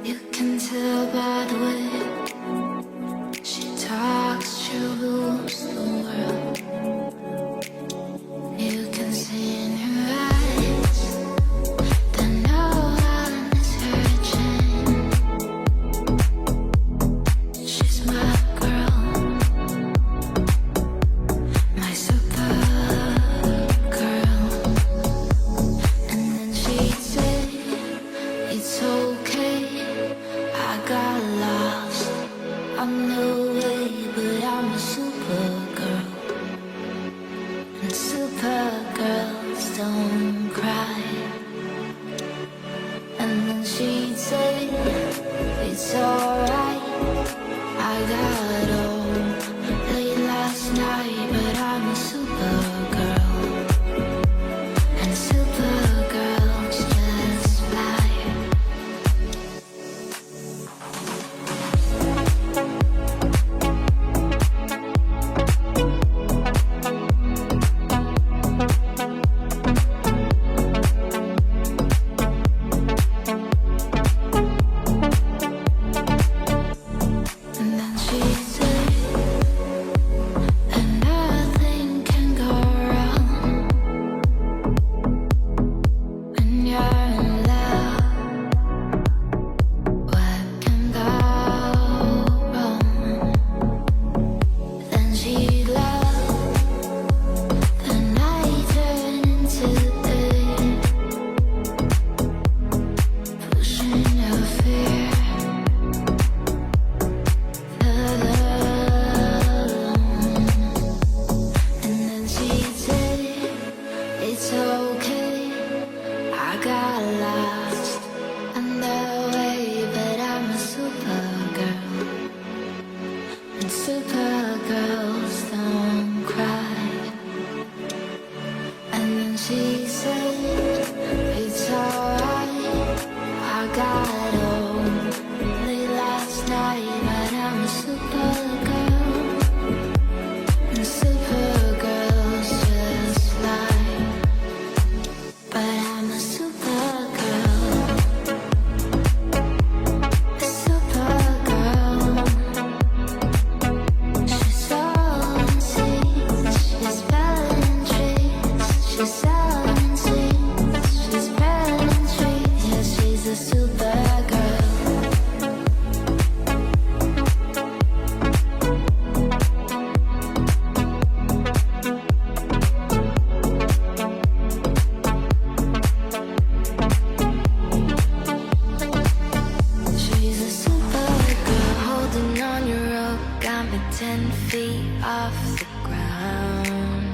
You can tell by the way she talks, she rules the world. You can see in her eyes that no one is hurting. She's my girl, my super girl. And then she'd say, it's okay, I got lost on the way, but I'm a super girl. And super girls don't cry. And then she'd say, it's alright, I got home late last night, but I'm a super girl. And super girls just fly. And then she'd say, and nothing can go wrong when you're in love. What can go wrong? Then she'd laugh, the night turn into day, pushing your fear further along. And then she'd say, it's okay, I got lost on the way, but I'm a super girl. And super girls don't cry. And then she said, it's alright, I got home late last night, but I'm a super girl. And super girls just fly. But I'm a super girl. A super girl. She's selling seeds, she's spelling trees. She's selling seeds, she's spelling trees. Yeah, she's a super girl. She's a super girl. Holding on your rope got me 10 feet off the ground.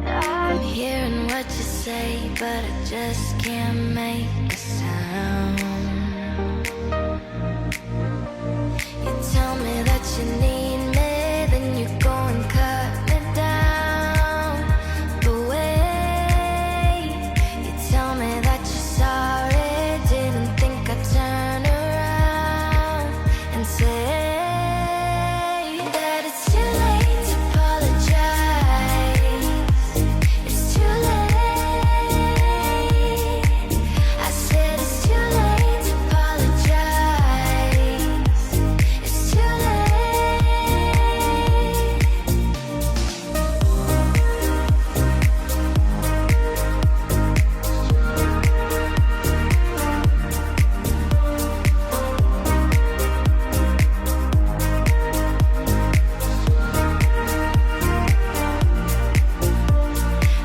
I'm hearing what you say, but I just can't make a sound. You tell me that you need me, then you go and cut me down. But wait, you tell me that you're sorry, didn't think I'd turn around and say that it's too late to apologize. It's too late. I said it's too late to apologize. It's too late.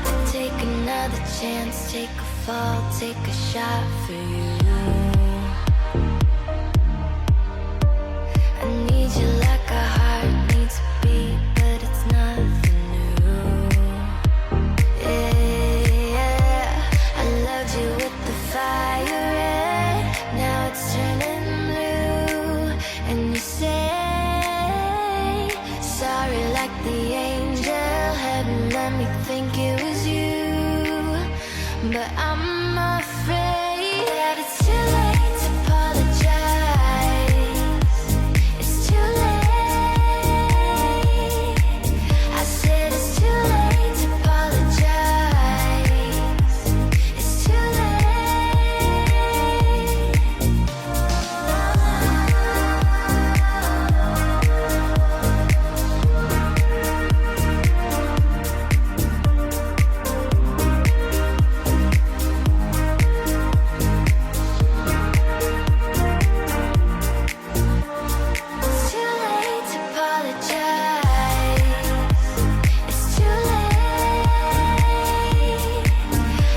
I'd take another chance, take a fall, take a shot for you. I need you like a heart needs a beat, but it's nothing new. Yeah, I loved you with the fire red, now it's turning blue. And you say sorry like the angel heaven let me think it was you, but I'm